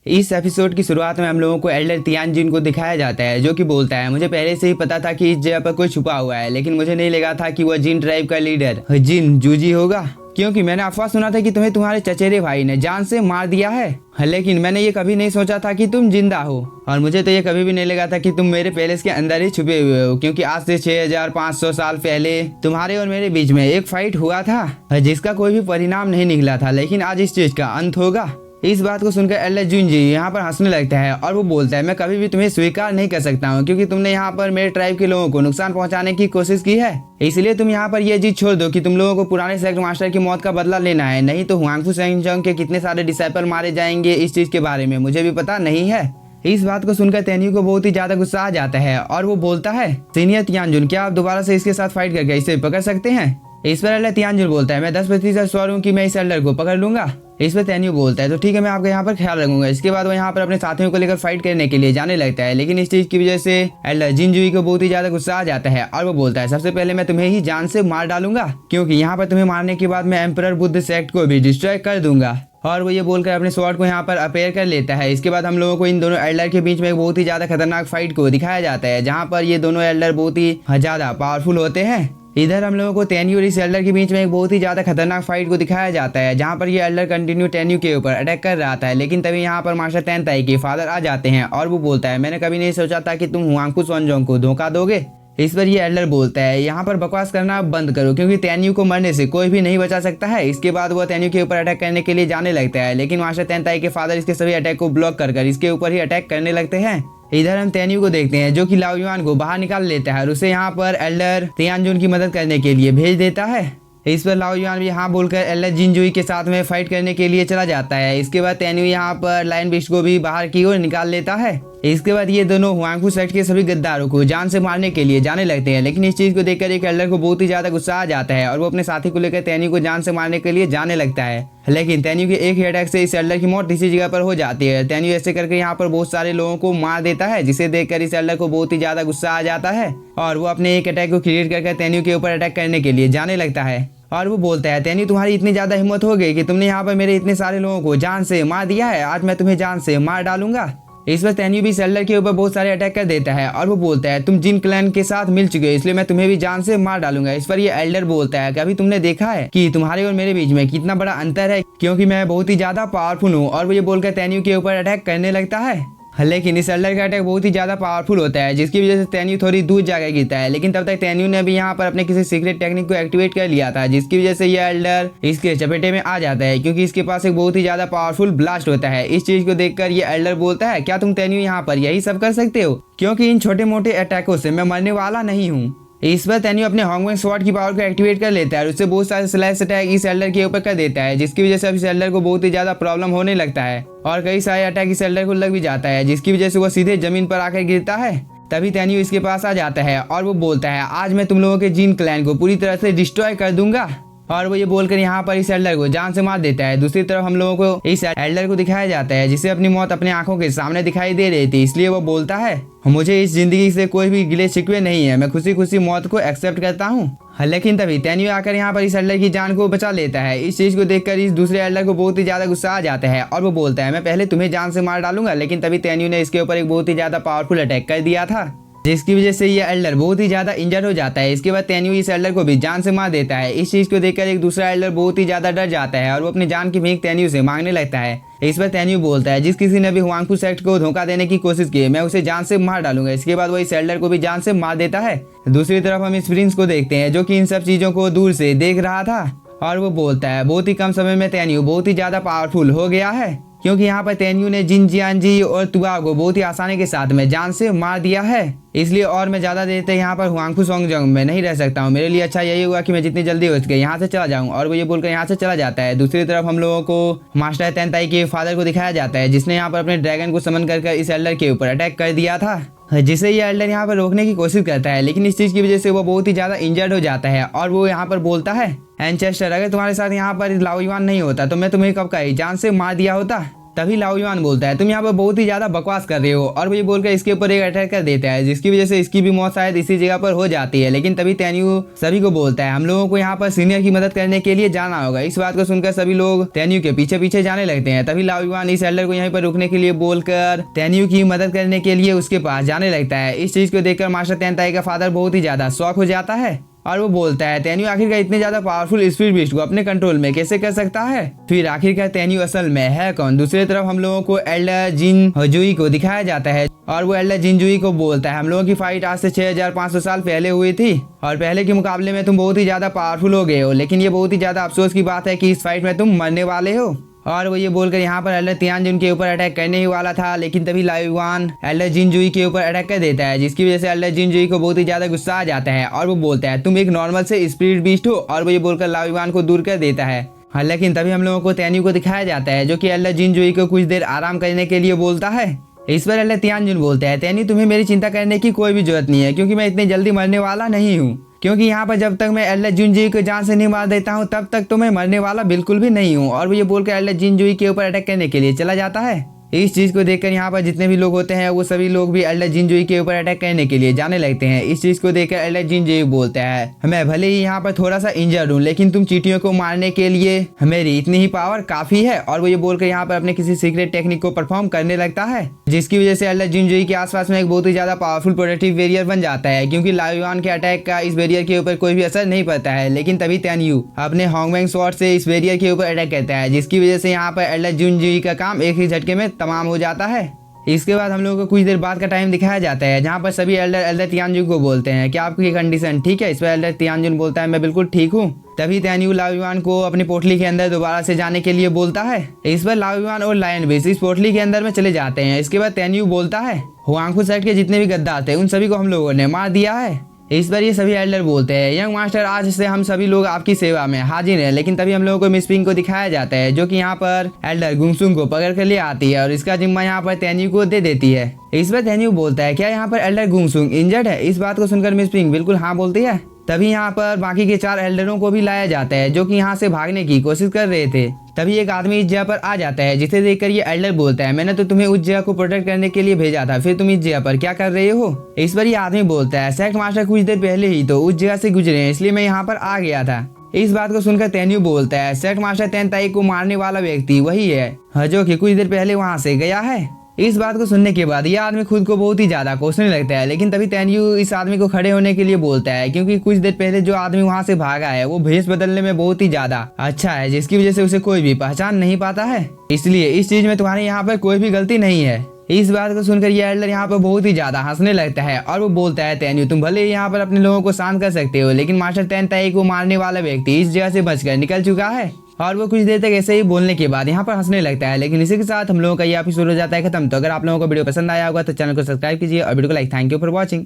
इस एपिसोड की शुरुआत में हम लोगों को एल्डर तियानजिन को दिखाया जाता है, जो कि बोलता है मुझे पहले से ही पता था कि इस जगह पर कोई छुपा हुआ है, लेकिन मुझे नहीं लगा था कि वह जिन ट्राइब का लीडर जिन जूजी होगा, क्योंकि मैंने अफवाह सुना था कि तुम्हें तुम्हारे चचेरे भाई ने जान से मार दिया है। लेकिन मैंने ये कभी नहीं सोचा था कि तुम जिंदा हो, और मुझे तो ये कभी भी नहीं लगा था कि तुम मेरे पैलेस के अंदर ही छुपे हुए हो, क्योंकि आज से 6500 साल पहले तुम्हारे और मेरे बीच में एक फाइट हुआ था जिसका कोई भी परिणाम नहीं निकला था, लेकिन आज इस चीज का अंत होगा। इस बात को सुनकर एल्डर जुनजी यहाँ पर हंसने लगता है और वो बोलता है मैं कभी भी तुम्हें स्वीकार नहीं कर सकता हूँ, क्योंकि तुमने यहाँ पर मेरे ट्राइब के लोगों को नुकसान पहुँचाने की कोशिश की है। इसलिए तुम यहाँ पर ये जिद छोड़ दो कि तुम लोगों को पुराने सेक्ट मास्टर की मौत का बदला लेना है, नहीं तो हुआंगफू सेंगजोंग के कितने सारे डिसाइपल मारे जाएंगे इस चीज के बारे में मुझे भी पता नहीं है। इस बात को सुनकर तेन्यू को बहुत ही ज्यादा गुस्सा आ जाता है और वो बोलता है सीनियर तियानजुन, क्या आप दोबारा से इसके साथ फाइट करके इसे पकड़ सकते हैं? इस पर एल्डर तियानजुन बोलता है मैं 10% श्योर हूँ कि मैं इस एल्डर को पकड़ लूंगा। इस पर तेन्यू बोलता है तो ठीक है, मैं आपका यहाँ पर ख्याल रखूंगा। इसके बाद वो यहाँ पर अपने साथियों को लेकर फाइट करने के लिए जाने लगता है, लेकिन इस चीज की वजह से एल्डर जिनजुई को बहुत ही ज्यादा गुस्सा आ जाता है और वो बोलता है सबसे पहले मैं तुम्हें ही जान से मार डालूंगा, क्योंकि यहाँ पर तुम्हें मारने के बाद मैं एम्परर बुद्ध सेक्ट को भी डिस्ट्रॉय कर दूंगा। और वो ये बोलकर अपने स्वॉर्ड को यहाँ पर अपेयर कर लेता है। इसके बाद हम लोगों को इन दोनों एल्डर के बीच में एक बहुत ही ज्यादा खतरनाक फाइट को दिखाया जाता है, जहाँ पर ये दोनों एल्डर बहुत ही ज्यादा पावरफुल होते हैं। इधर हम लोगों को तेन्यू और इस एल्डर के बीच में एक बहुत ही ज्यादा खतरनाक फाइट को दिखाया जाता है, जहाँ पर ये एल्डर कंटिन्यू तेन्यू के ऊपर अटैक कर रहा था, लेकिन तभी यहाँ पर मास्टर तेनताई के फादर आ जाते हैं और वो बोलता है मैंने कभी नहीं सोचा था कि तुम हुआंगफू सेंगजोंग को धोखा दोगे। इस पर ये एल्डर बोलता है यहाँ पर बकवास करना बंद करो, क्योंकि तेन्यू को मरने से कोई भी नहीं बचा सकता है। इसके बाद वो तेन्यू के ऊपर अटैक करने के लिए जाने लगता है, लेकिन मास्टर तेनताई के फादर इसके सभी अटैक को ब्लॉक कर इसके ऊपर ही अटैक करने लगते हैं। इधर हम तेन्यू को देखते हैं जो कि लाओ युआन को बाहर निकाल लेता है और उसे यहाँ पर एल्डर तियानजुन की मदद करने के लिए भेज देता है। इस पर लाओ युआन भी हाँ बोलकर एल्डर जिनजुई के साथ में फाइट करने के लिए चला जाता है। इसके बाद तेन्यू यहाँ पर लायन बिस्ट को भी बाहर की ओर निकाल लेता है। इसके बाद ये दोनों हुआंगफू सेक्ट के सभी गद्दारों को जान से मारने के लिए जाने लगते हैं, लेकिन इस चीज को देखकर एक एल्डर को बहुत ही ज्यादा गुस्सा आ जाता है और वो अपने साथी को लेकर तेन्यू को जान से मारने के लिए जाने लगता है। लेकिन तेन्यू के एक ही अटैक से इस एल्डर की मौत इसी जगह पर हो जाती है। तेन्यू ऐसे करके यहाँ पर बहुत सारे लोगों को मार देता है, जिसे देखकर इस एल्डर को बहुत ही ज्यादा गुस्सा आ जाता है और वो अपने एक अटैक को क्रिएट करके तेन्यू के ऊपर अटैक करने के लिए जाने लगता है। और वो बोलता है तेन्यू तुम्हारी इतनी ज्यादा हिम्मत हो गई कि तुमने यहाँ पर मेरे इतने सारे लोगों को जान से मार दिया है, आज मैं तुम्हें जान से मार डालूंगा। इस पर तेन्यू भी एल्डर के ऊपर बहुत सारे अटैक कर देता है और वो बोलता है तुम जिन क्लैन के साथ मिल चुके हो, इसलिए मैं तुम्हें भी जान से मार डालूंगा। इस पर ये एल्डर बोलता है कभी तुमने देखा है कि तुम्हारे और मेरे बीच में कितना बड़ा अंतर है, क्योंकि मैं बहुत ही ज्यादा पावरफुल हूँ। और वो ये बोलकर तेन्यू के ऊपर अटैक करने लगता है, लेकिन इस एल्डर का अटैक बहुत ही ज्यादा पावरफुल होता है, जिसकी वजह से तेन्यू थोड़ी दूर जाकर गिरता है। लेकिन तब तक तेन्यू ने भी यहाँ पर अपने किसी सीक्रेट टेक्निक को एक्टिवेट कर लिया था, जिसकी वजह से ये एल्डर इसके चपेटे में आ जाता है, क्योंकि इसके पास एक बहुत ही ज्यादा पावरफुल ब्लास्ट होता है। इस चीज को देखकर ये एल्डर बोलता है क्या तुम तेन्यू यहाँ पर यही सब कर सकते हो, क्योंकि इन छोटे मोटे अटैकों से मैं मरने वाला नहीं हूँ। इस पर तेन्यू अपने हॉन्गवेंग स्वॉर्ड की पावर को एक्टिवेट कर लेता है और उससे बहुत सारे स्लैश अटैक इस एल्डर के ऊपर कर देता है, जिसकी वजह से अब इस एल्डर को बहुत ही ज्यादा प्रॉब्लम होने लगता है और कई सारे अटैक इस एल्डर को लग भी जाता है, जिसकी वजह से वो सीधे जमीन पर आकर गिरता है। तभी तेन्यू इसके पास आ जाता है और वो बोलता है आज मैं तुम लोगों के जिन क्लैन को पूरी तरह से डिस्ट्रॉय कर दूंगा, और वो ये बोलकर यहाँ पर इस एल्डर को जान से मार देता है। दूसरी तरफ हम लोगों को इस एल्डर को दिखाया जाता है जिसे अपनी मौत अपने आंखों के सामने दिखाई दे रही थी, इसलिए वो बोलता है मुझे इस जिंदगी से कोई भी गिले शिकवे नहीं है, मैं खुशी खुशी मौत को एक्सेप्ट करता हूँ। लेकिन तभी तेन्यू आकर यहाँ पर इस एल्डर की जान को बचा लेता है। इस चीज को देखकर इस दूसरे एल्डर को बहुत ही ज्यादा गुस्सा आ जाता है और वो बोलता है मैं पहले तुम्हें जान से मार डालूंगा, लेकिन तभी तेन्यू ने इसके ऊपर एक बहुत ही ज्यादा पावरफुल अटैक कर दिया था, जिसकी वजह से ये एल्डर बहुत ही ज्यादा इंजर्ड हो जाता है। इसके बाद तेन्यू इस एल्डर को भी जान से मार देता है। इस चीज को देखकर एक दूसरा एल्डर बहुत ही ज्यादा डर जाता है और वो अपनी जान की भीख तेन्यू से मांगने लगता है। इस पर तेन्यू बोलता है जिस किसी ने भी हुआंगफू सेक्ट को धोखा देने की कोशिश की मैं उसे जान से मार डालूंगा। इसके बाद वो इस एल्डर को भी जान से मार देता है। दूसरी तरफ हम इस प्रिंस को देखते हैं जो कि इन सब चीजों को दूर से देख रहा था और वो बोलता है बहुत ही कम समय में तेन्यू बहुत ही ज्यादा पावरफुल हो गया है, क्योंकि यहाँ पर तेन्यू ने जिन जियानजी और तुआओ को बहुत ही आसानी के साथ में जान से मार दिया है। इसलिए और मैं ज्यादा देर तक यहाँ पर हुआंगफू सेंगजोंग में नहीं रह सकता हूँ, मेरे लिए अच्छा यही हुआ कि मैं जितनी जल्दी हो सके यहाँ से चला जाऊँ। और वो ये बोलकर यहाँ से चला जाता है। दूसरी तरफ हम लोगों को मास्टर तेनताई के फादर को दिखाया जाता है, जिसने यहाँ पर अपने ड्रैगन को समन कर इस एल्डर के ऊपर अटैक कर दिया था, जिसे ये एल्डर यहाँ पर रोकने की कोशिश करता है, लेकिन इस चीज की वजह से वो बहुत ही ज्यादा इंजर्ड हो जाता है और वो यहाँ पर बोलता है एंचेस्टर अगर तुम्हारे साथ यहाँ पर लाओ युआन नहीं होता तो मैं तुम्हें कब का ही जान से मार दिया होता। तभी लाओ युआन बोलता है तुम यहाँ पर बहुत ही ज्यादा बकवास कर रहे हो, और वो ये बोलकर इसके ऊपर एक अटैक कर देता है जिसकी वजह से इसकी भी मौत शायद इसी जगह पर हो जाती है। लेकिन तभी तेन्यू सभी को बोलता है हम लोगों को यहाँ पर सीनियर की मदद करने के लिए जाना होगा। इस बात को सुनकर सभी लोग तेन्यू के पीछे पीछे जाने लगते हैं। तभी लाओ युआन इस एल्डर को यहीं पर रुकने के लिए बोलकर तेन्यू की मदद करने के लिए उसके पास जाने लगता है। इस चीज को देखकर मास्टर तेनताई का फादर बहुत ही ज्यादा शॉक हो जाता है और वो बोलता है तेन्यू आखिरकार इतने ज्यादा पावरफुल स्पीड बीस्ट को अपने कंट्रोल में कैसे कर सकता है। फिर आखिरकार तेन्यू असल में है कौन। दूसरी तरफ हम लोगों को एल्डर जिन जुई को दिखाया जाता है और वो एल्डर जिन जुई को बोलता है हम लोगों की फाइट आज से 6500 साल पहले हुई थी और पहले के मुकाबले में तुम बहुत ही ज्यादा पावरफुल हो गए हो, लेकिन ये बहुत ही ज्यादा अफसोस की बात है कि इस फाइट में तुम मरने वाले हो। और वो ये बोलकर यहाँ पर एल्डर तियानजिन के ऊपर अटैक करने ही वाला था, लेकिन तभी लाओ युआन एल्डर जिनजुई के ऊपर अटैक कर देता है जिसकी वजह से एल्डर जिनजुई को बहुत ही ज्यादा गुस्सा आ जाता है और वो बोलता है तुम एक नॉर्मल से स्पिरिट बीस्ट हो, और वो ये बोलकर लाओ युआन को दूर कर देता है। हाँ, लेकिन तभी हम लोगों को तेन्यू को दिखाया जाता है जो कि एल्डर जिनजुई को कुछ देर आराम करने के लिए बोलता है। इस पर एल्डर तियानजिन बोलता है तेन्यू तुम्हें मेरी चिंता करने की कोई भी जरूरत नहीं है क्योंकि मैं इतनी जल्दी मरने वाला नहीं हूँ, क्योंकि यहाँ पर जब तक मैं एल्डर जिनजुई को जान से नहीं मार देता हूँ तब तक तो मैं मरने वाला बिल्कुल भी नहीं हूँ। और वो ये बोलकर एल्डर जिनजुई के ऊपर अटैक करने के लिए चला जाता है। इस चीज को देखकर यहाँ पर जितने भी लोग होते हैं वो सभी लोग भी एल्डर जिनजुई के ऊपर अटैक करने के लिए जाने लगते हैं। इस चीज को देखकर एल्डर जिनजुई बोलता है मैं भले ही यहाँ पर थोड़ा सा इंजर्ड हूँ लेकिन तुम चींटियों को मारने के लिए मेरी इतनी ही पावर काफी है। और वो ये बोलकर यहाँ पर अपने किसी सीक्रेट टेक्निक को परफॉर्म करने लगता है जिसकी वजह से एल्डर जिनजुई के आसपास में एक बहुत ही ज्यादा पावरफुल प्रोटेक्टिव बैरियर बन जाता है, क्योंकि लाओ युआन के अटैक का इस बैरियर के ऊपर कोई भी असर नहीं पड़ता है। लेकिन तभी तेन्यू अपने होंगमेंग स्वॉर्ड से इस बैरियर के ऊपर अटैक करता है जिसकी वजह से यहाँ पर एल्डर जिनजुई का काम एक ही झटके में तमाम हो जाता है। इसके बाद हम लोगों को कुछ देर बाद का टाइम दिखाया जाता है जहाँ पर सभी एल्डर तियानजिन को बोलते हैं क्या आपकी कंडीशन ठीक है। इस पर एल्डर तियानजिन बोलता है मैं बिल्कुल ठीक हूँ। तभी तेन्यू लाओ युआन को अपनी पोटली के अंदर दोबारा से जाने के लिए बोलता है। इस पर लाओ युआन और लायन भी इस पोटली के अंदर में चले जाते हैं। इसके बाद तेन्यू बोलता है हुआंगफू सेट के जितने भी गद्दार थे उन सभी को हम लोगों ने मार दिया है। इस पर ये सभी एल्डर बोलते हैं यंग मास्टर आज से हम सभी लोग आपकी सेवा में हाजिर हैं। लेकिन तभी हम लोगों को मिस पिंग को दिखाया जाता है जो कि यहाँ पर एल्डर गुंगसुंग को पकड़ कर ले आती है और इसका जिम्मा यहाँ पर तेन्यू को दे देती है। इस पर तेन्यू बोलता है क्या यहाँ पर एल्डर गुंगसुंग इंजर्ड है। इस बात को सुनकर मिस पिंग बिल्कुल हाँ बोलती है। तभी यहाँ पर बाकी के 4 एल्डरों को भी लाया जाता है जो कि यहाँ से भागने की कोशिश कर रहे थे। तभी एक आदमी इस जगह पर आ जाता है जिसे देखकर ये एल्डर बोलता है मैंने तो तुम्हें उस जगह को प्रोटेक्ट करने के लिए भेजा था, फिर तुम इस जगह पर क्या कर रहे हो। इस पर ये आदमी बोलता है सेक्ट मास्टर कुछ देर पहले ही तो उस जगह से गुजरे हैं इसलिए मैं यहाँ पर आ गया था। इस बात को सुनकर तेन्यू बोलता है सेक्ट मास्टर तेनताई को मारने वाला व्यक्ति वही है जो कि कुछ देर पहले वहाँ से गया है। इस बात को सुनने के बाद यह आदमी खुद को बहुत ही ज्यादा कोसने लगता है, लेकिन तभी तेन्यू इस आदमी को खड़े होने के लिए बोलता है क्योंकि कुछ देर पहले जो आदमी वहां से भागा है वो भेष बदलने में बहुत ही ज्यादा अच्छा है जिसकी वजह से उसे कोई भी पहचान नहीं पाता है, इसलिए इस चीज में तुम्हारे यहाँ पर कोई भी गलती नहीं है। इस बात को सुनकर ये एल्डर यहाँ पर बहुत ही ज्यादा हंसने लगता है और वो बोलता है तेन्यू तुम भले ही यहाँ पर अपने लोगों को शांत कर सकते हो लेकिन मास्टर तेनताई को मारने वाला व्यक्ति इस जगह से बचकर निकल चुका है। और वो कुछ देर तक ऐसे ही बोलने के बाद यहाँ पर हंसने लगता है। लेकिन इसी के साथ हम लोगों का ये एपिसोड हो जाता है खत्म। तो अगर आप लोगों को वीडियो पसंद आया होगा तो चैनल को सब्सक्राइब कीजिए और वीडियो को like. Thank you for watching.